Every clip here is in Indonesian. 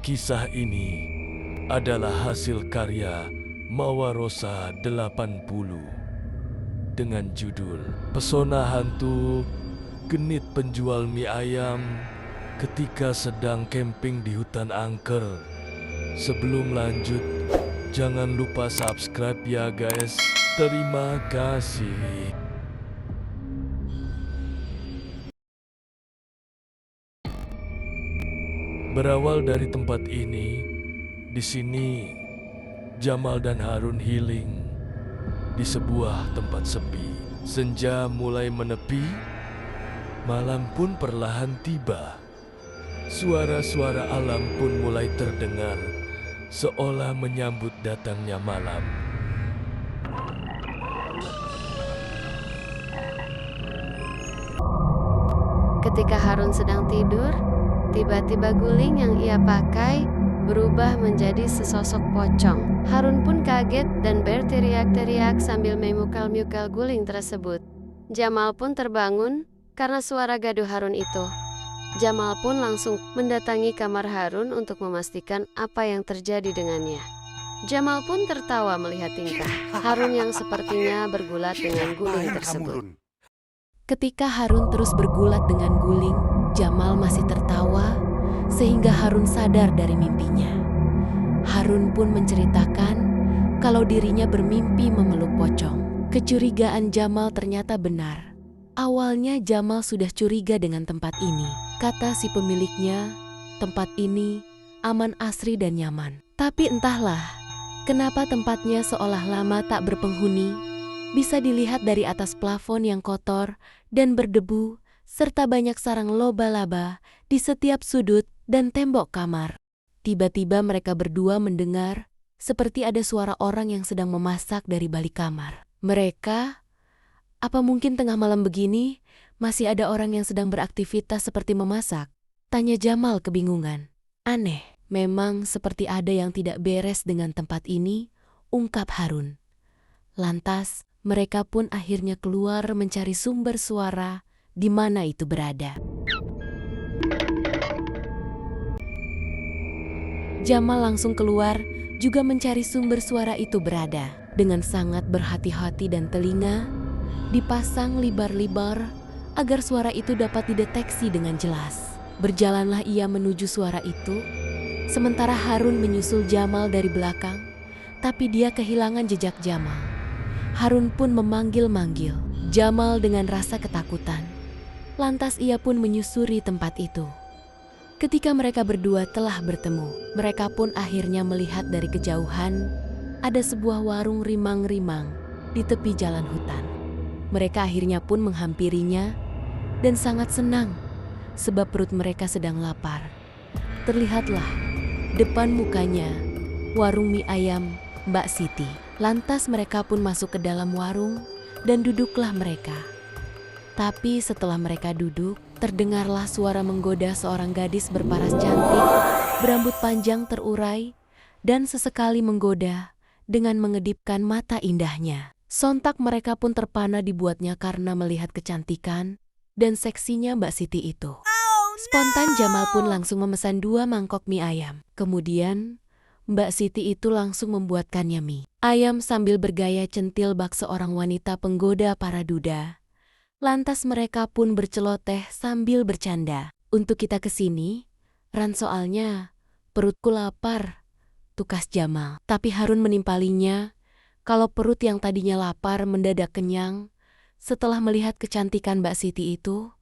Kisah ini adalah hasil karya Mawarosa 80 dengan judul Pesona Hantu Genit Penjual Mie Ayam ketika sedang camping di hutan angker. Sebelum lanjut, jangan lupa subscribe ya guys. Terima kasih. Berawal dari tempat ini, di sini Jamal dan Harun healing di sebuah tempat sepi. Senja mulai menepi, malam pun perlahan tiba. Suara-suara alam pun mulai terdengar, seolah menyambut datangnya malam. Ketika Harun sedang tidur, tiba-tiba guling yang ia pakai berubah menjadi sesosok pocong. Harun pun kaget dan berteriak-teriak sambil memukul-mukul guling tersebut. Jamal pun terbangun karena suara gaduh Harun itu. Jamal pun langsung mendatangi kamar Harun untuk memastikan apa yang terjadi dengannya. Jamal pun tertawa melihat tingkah Harun yang sepertinya bergulat dengan guling tersebut. Ketika Harun terus bergulat dengan guling, Jamal masih tertawa sehingga Harun sadar dari mimpinya. Harun pun menceritakan kalau dirinya bermimpi memeluk pocong. Kecurigaan Jamal ternyata benar. Awalnya Jamal sudah curiga dengan tempat ini. Kata si pemiliknya, tempat ini aman, asri dan nyaman. Tapi entahlah, kenapa tempatnya seolah lama tak berpenghuni. Bisa dilihat dari atas plafon yang kotor dan berdebu, serta banyak sarang laba-laba di setiap sudut dan tembok kamar. Tiba-tiba mereka berdua mendengar seperti ada suara orang yang sedang memasak dari balik kamar. Mereka, apa mungkin tengah malam begini masih ada orang yang sedang beraktivitas seperti memasak? Tanya Jamal kebingungan. Aneh, memang seperti ada yang tidak beres dengan tempat ini, ungkap Harun. Lantas, mereka pun akhirnya keluar mencari sumber suara di mana itu berada. Jamal langsung keluar juga mencari sumber suara itu berada. Dengan sangat berhati-hati dan telinga dipasang libar-libar agar suara itu dapat dideteksi dengan jelas. Berjalanlah ia menuju suara itu, sementara Harun menyusul Jamal dari belakang, tapi dia kehilangan jejak Jamal. Harun pun memanggil-manggil Jamal dengan rasa ketakutan. Lantas ia pun menyusuri tempat itu. Ketika mereka berdua telah bertemu, mereka pun akhirnya melihat dari kejauhan ada sebuah warung rimang-rimang di tepi jalan hutan. Mereka akhirnya pun menghampirinya dan sangat senang sebab perut mereka sedang lapar. Terlihatlah depan mukanya warung mie ayam Mbak Siti. Lantas mereka pun masuk ke dalam warung dan duduklah mereka. Tapi setelah mereka duduk, terdengarlah suara menggoda seorang gadis berparas cantik, berambut panjang terurai, dan sesekali menggoda dengan mengedipkan mata indahnya. Sontak mereka pun terpana dibuatnya karena melihat kecantikan dan seksinya Mbak Siti itu. Spontan Jamal pun langsung memesan 2 mangkok mie ayam. Kemudian Mbak Siti itu langsung membuatkannya mie ayam sambil bergaya centil bak seorang wanita penggoda para duda. Lantas mereka pun berceloteh sambil bercanda. Untuk kita kesini, Ran, soalnya perutku lapar, tukas Jamal. Tapi Harun menimpalinya kalau perut yang tadinya lapar mendadak kenyang. Setelah melihat kecantikan Mbak Siti itu,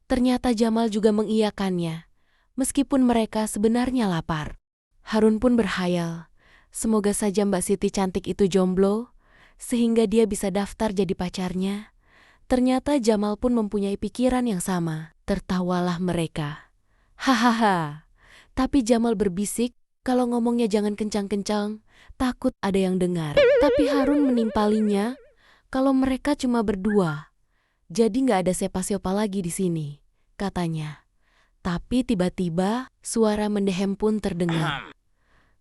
ternyata Jamal juga mengiyakannya, meskipun mereka sebenarnya lapar. Harun pun berhayal, semoga saja Mbak Siti cantik itu jomblo, sehingga dia bisa daftar jadi pacarnya. Ternyata Jamal pun mempunyai pikiran yang sama. Tertawalah mereka. Hahaha. Tapi Jamal berbisik, kalau ngomongnya jangan kencang-kencang, takut ada yang dengar. Tapi Harun menimpalinya, kalau mereka cuma berdua, jadi nggak ada siapa-siapa lagi di sini, katanya. Tapi tiba-tiba suara mendehem pun terdengar.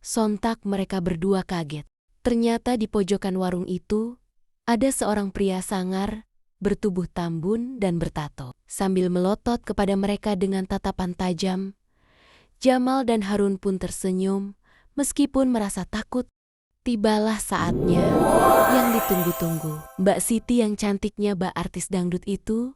Sontak mereka berdua kaget. Ternyata di pojokan warung itu ada seorang pria sangar, bertubuh tambun dan bertato. Sambil melotot kepada mereka dengan tatapan tajam, Jamal dan Harun pun tersenyum, meskipun merasa takut. Tibalah saatnya yang ditunggu-tunggu. Mbak Siti yang cantiknya Mbak artis dangdut itu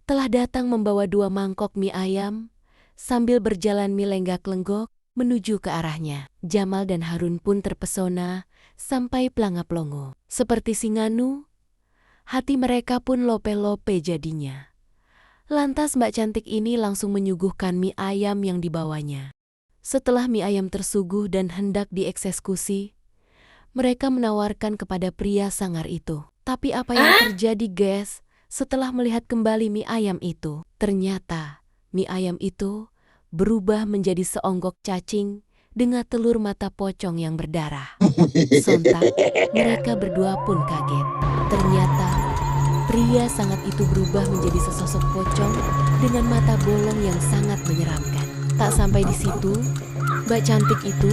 telah datang membawa 2 mangkok mie ayam sambil berjalan melenggak-lenggok menuju ke arahnya. Jamal dan Harun pun terpesona sampai pelangap-longo. Seperti Singanu, hati mereka pun lope-lope jadinya. Lantas Mbak cantik ini langsung menyuguhkan mie ayam yang dibawanya. Setelah mie ayam tersuguh dan hendak dieksekusi, mereka menawarkan kepada pria sangar itu. Tapi apa yang terjadi, guys? Setelah melihat kembali mie ayam itu, ternyata mie ayam itu berubah menjadi seonggok cacing dengan telur mata pocong yang berdarah. Sontak, mereka berdua pun kaget. Ternyata pria sangat itu berubah menjadi sesosok pocong dengan mata bolong yang sangat menyeramkan. Tak sampai di situ, Mbak cantik itu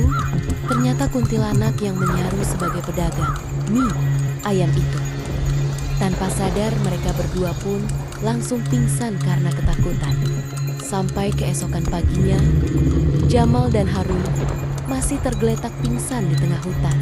ternyata kuntilanak yang menyaru sebagai pedagang mie ayam itu. Tanpa sadar mereka berdua pun langsung pingsan karena ketakutan. Sampai keesokan paginya, Jamal dan Harun masih tergeletak pingsan di tengah hutan.